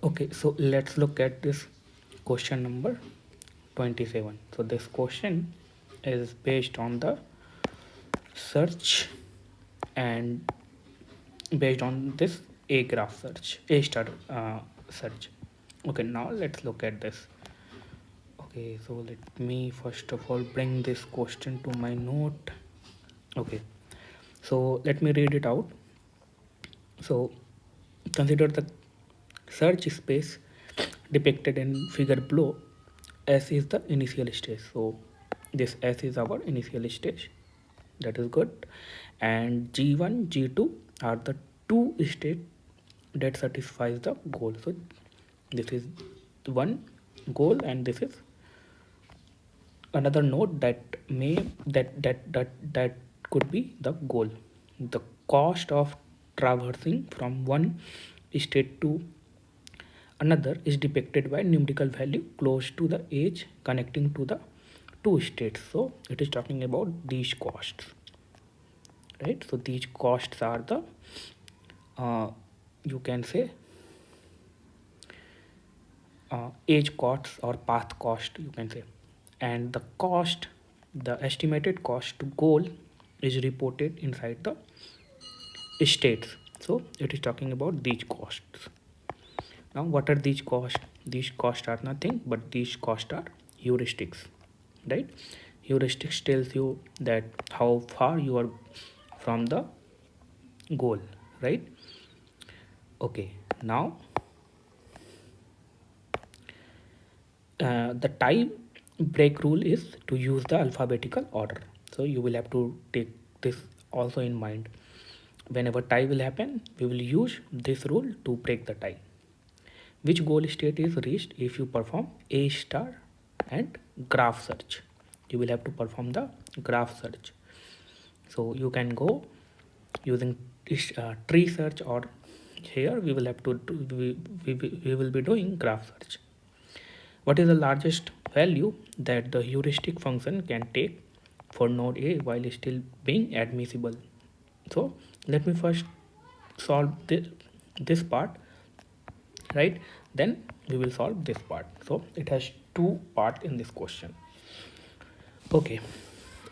Okay, so let's look at this question number 27. So this question is based on the search and based on this A graph search, A star search. Okay, now let's look at this. Okay, so let me first of all bring this question to my note. Okay, so let me read it out. So consider the search space depicted in figure below. S is the initial stage. So this S is our initial stage. That is good. And G1, G2 are the two states that satisfies the goal. So this is one goal and this is another node that could be the goal. The cost of traversing from one state to another is depicted by numerical value close to the edge connecting to the two states. So it is talking about these costs, right? So these costs are the you can say edge costs or path cost, you can say. And the cost, the estimated cost to goal is reported inside the states. So it is talking about these costs. Now what are these costs? These costs are nothing but these costs are heuristics, right? Heuristics tells you that how far you are from the goal, right? Okay, now the tie break rule is to use the alphabetical order. So you will have to take this also in mind. Whenever tie will happen, we will use this rule to break the tie. Which goal state is reached if you perform A star and graph search? You will have to perform the graph search. So you can go using tree search, or here we will have to do, we will be doing graph search. What is the largest value that the heuristic function can take for node A while still being admissible? So let me first solve this part, right? Then we will solve this part. So it has two parts in this question. Okay,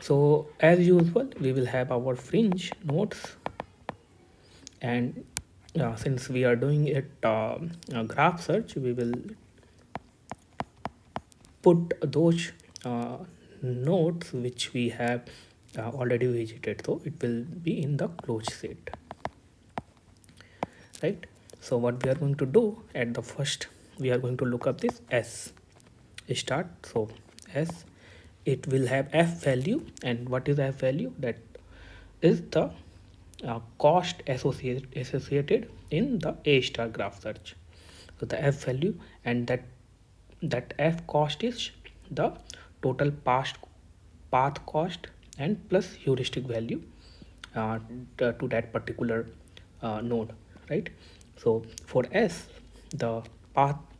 so as usual we will have our fringe nodes, and since we are doing it graph search, we will put those nodes which we have already visited, so it will be in the closed set, right? So what we are going to do at the first, we are going to look up this S start. So S, it will have F value, and what is F value? That is the cost associated in the A star graph search. So the F value, and that F cost is the total past path cost and plus heuristic value to that particular node, right? So for S, the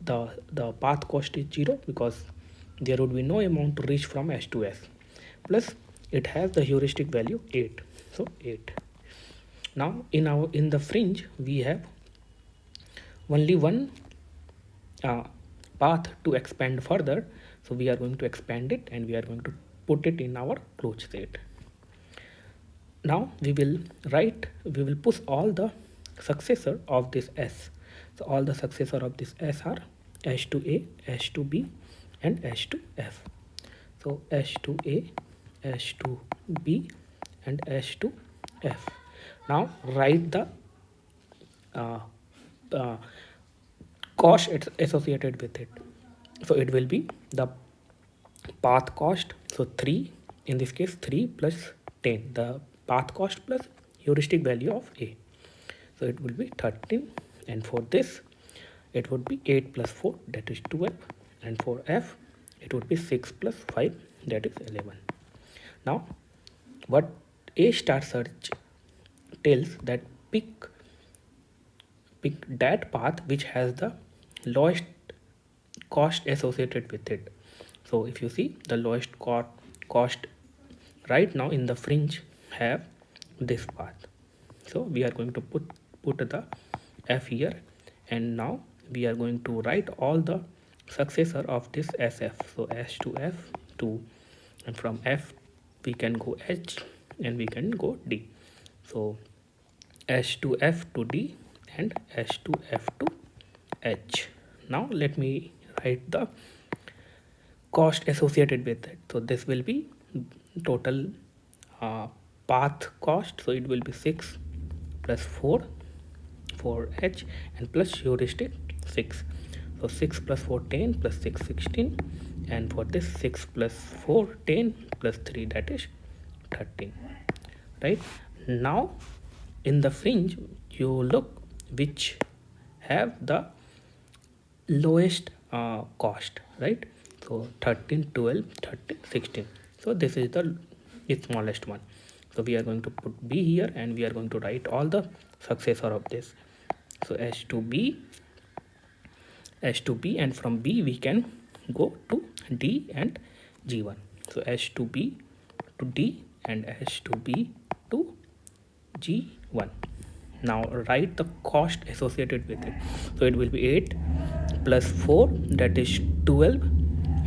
the path cost is 0 because there would be no amount to reach from S to S, plus it has the heuristic value 8. So 8. Now in the fringe we have only one path to expand further, so we are going to expand it and we are going to put it in our closed set. Now we will push all the successor of this S. So all the successor of this S are S to A, S to B, and S to F. So S to A, S to B, and S to F. Now write the uh, uh, cost associated with it. So it will be the path cost. So 3, in this case 3 plus 10, the path cost plus heuristic value of A. So it will be 13, and for this it would be 8 plus 4, that is 12, and for F it would be 6 plus 5, that is 11. Now what A star search tells that pick that path which has the lowest cost associated with it. So if you see the lowest cost right now in the fringe have this path, so we are going to put the F here, and now we are going to write all the successor of this SF. So S to F to, and from F we can go H and we can go D. So H to F to D and H to F to H. Now let me write the cost associated with it. So this will be total path cost. So it will be 6 plus 4 for H and plus heuristic 6. So 6 plus 4 10 plus 6 16, and for this 6 plus 4 10 plus 3, that is 13. Right now in the fringe you look which have the lowest cost, right? So 13 12 13 16. So this is the smallest one. So we are going to put B here and we are going to write all the successor of this. So S to B, S to B, and from B we can go to D and G1. So S to B to D and S to B to G1. Now write the cost associated with it. So it will be 8 plus 4, that is 12,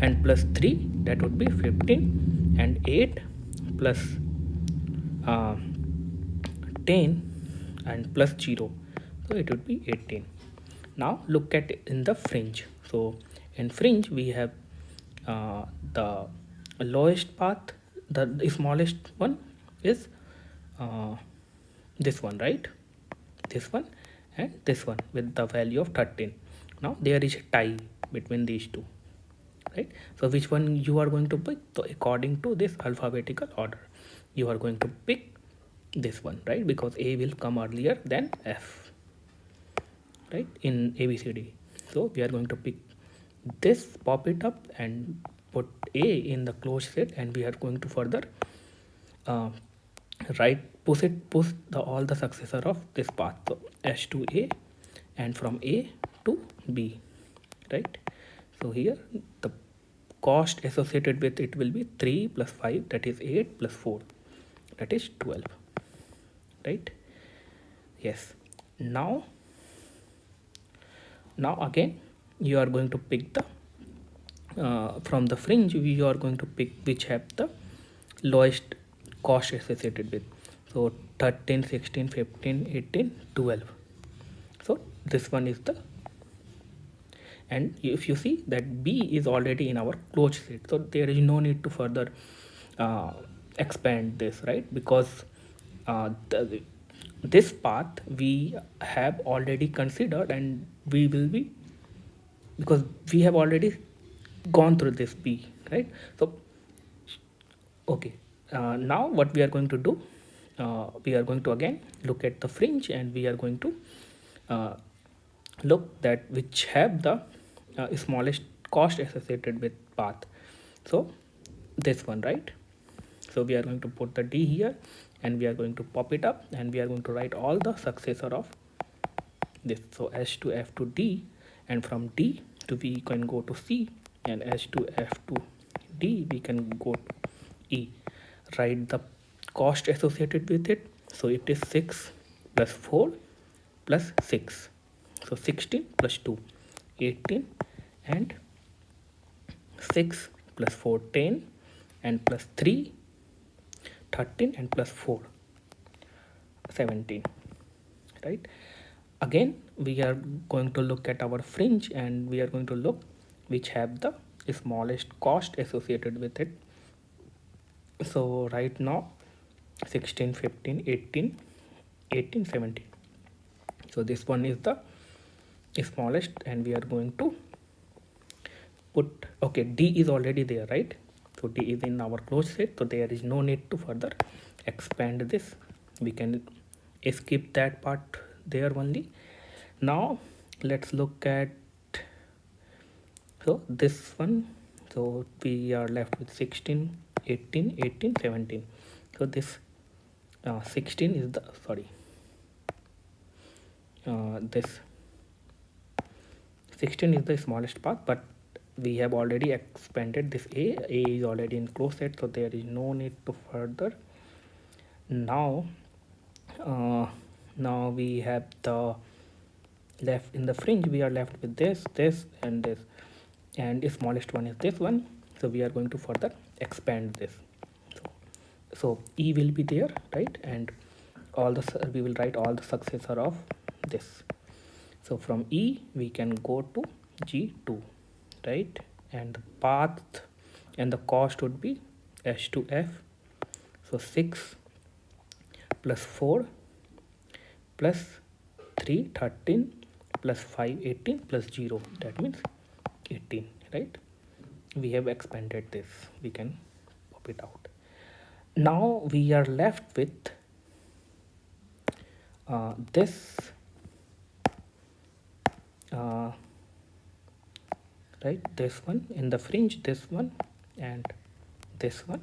and plus 3, that would be 15, and 8 plus uh, 10 and plus 0, so it would be 18. Now look at in the fringe. So in fringe we have the lowest path, the smallest one is uh, this one, right? This one and this one with the value of 13. Now there is a tie between these two, right? So which one you are going to pick? So according to this alphabetical order you are going to pick this one, right? Because A will come earlier than F, right, in ABCD. So we are going to pick this, pop it up and put A in the closed set, and we are going to further uh, push all the successor of this path. So S to A and from A to B, right? So here the cost associated with it will be 3 plus 5, that is 8, plus 4, that is 12, right? Yes. Now again you are going to pick the from the fringe you are going to pick which have the lowest cost associated with. So 13 16 15 18 12. So this one is the, and if you see that B is already in our closed set, so there is no need to further uh, expand this, right? Because this path we have already considered, and we will be, because we have already gone through this B, right? So okay, now what we are going to do, we are going to again look at the fringe, and we are going to uh, look that which have the smallest cost associated with path. So this one, right? So we are going to put the D here and we are going to pop it up, and we are going to write all the successor of this. So S to F to D, and from D to V can go to C, and S to F to D we can go to E. Write the cost associated with it. So it is 6 plus 4 plus 6. So 16 plus 2, 18, and 6 plus 4 10, and plus 3 13, and plus 4 17, right? Again we are going to look at our fringe, and we are going to look which have the smallest cost associated with it. So right now 16 15 18 18 17. So this one is the smallest, and we are going to put, okay, D is already there, right? So D is in our closed set, so there is no need to further expand this. We can skip that part there only. Now let's look at, so this one, so we are left with 16 18 18 17. So this 16 is the, sorry, this 16 is the smallest path, but we have already expanded this A is already in closed set, so there is no need to further. Now now we have the left in the fringe we are left with this and this, and the smallest one is this one. So we are going to further expand this. So E will be there, right? And all the we will write all the successor of this. So from E we can go to G2, right? And the path and the cost would be S to F. So 6 plus 4 plus 3 13 plus 5 18 plus 0, that means 18, right? We have expanded this, we can pop it out. Now we are left with this right, this one in the fringe, this one and this one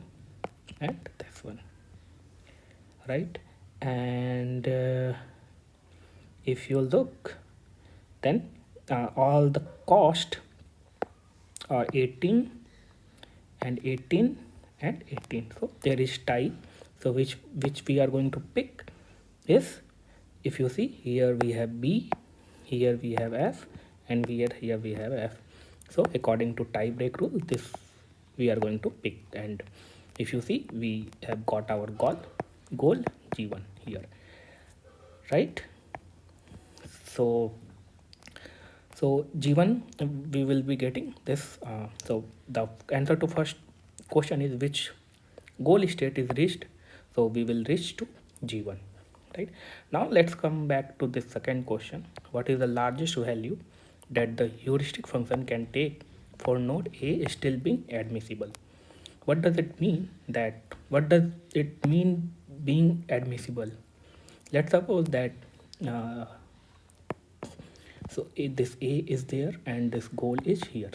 and this one, right? And if you look, then all the cost are 18 and 18 and 18. So there is tie. So which we are going to pick is, if you see here we have B, here we have F, and here we have F. So according to tie break rule, this we are going to pick. And if you see, we have got our goal G1 here, right? So G1 we will be getting this. So the answer to first question is which goal state is reached. So we will reach to G1, right? Now let's come back to this second question. What is the largest value that the heuristic function can take for node A still being admissible? What does it mean being admissible? Let's suppose that this A is there and this goal is here,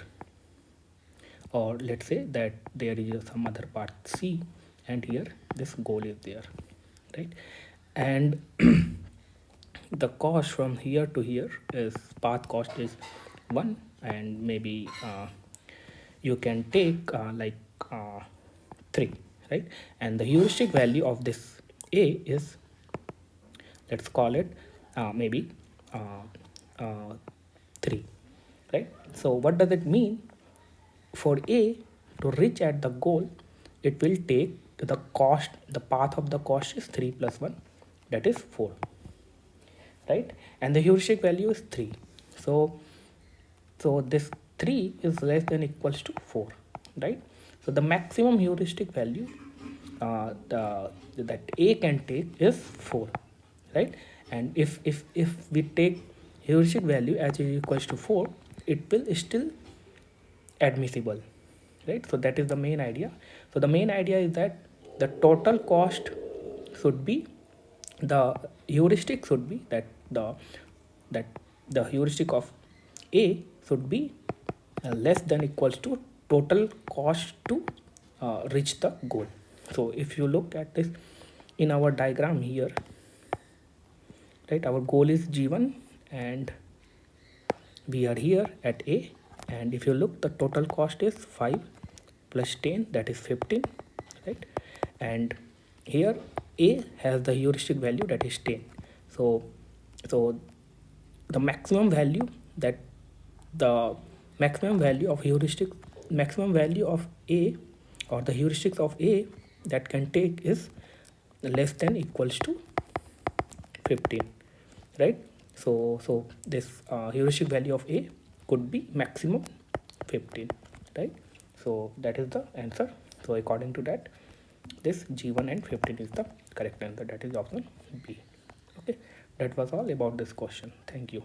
or let's say that there is some other part C and here this goal is there, right? And the cost from here to here is, path cost is 1, and maybe you can take 3, right? And the heuristic value of this A is, let's call it maybe 3, right? So what does it mean? For A to reach at the goal, it will take the cost, the path of the cost is 3 plus 1, that is 4, right? And the heuristic value is 3. So this 3 is less than equals to 4, right? So the maximum heuristic value that A can take is 4, right? And if we take heuristic value as is equals to 4, it will still admissible, right? So that is the main idea. So the main idea is that the total cost should be, the heuristic should be that the heuristic of A should be less than equals to total cost to reach the goal. So if you look at this in our diagram here, right, our goal is G1 and we are here at A, and if you look, the total cost is 5 plus 10, that is 15, right? And here A has the heuristic value, that is 10. So the maximum value that the maximum value of heuristic, maximum value of A, or the heuristics of A that can take is less than equals to 15, right? So this heuristic value of A could be maximum 15, right? So that is the answer. So according to that, this G1 and 15 is the correct answer, that is option B. Okay, that was all about this question. Thank you.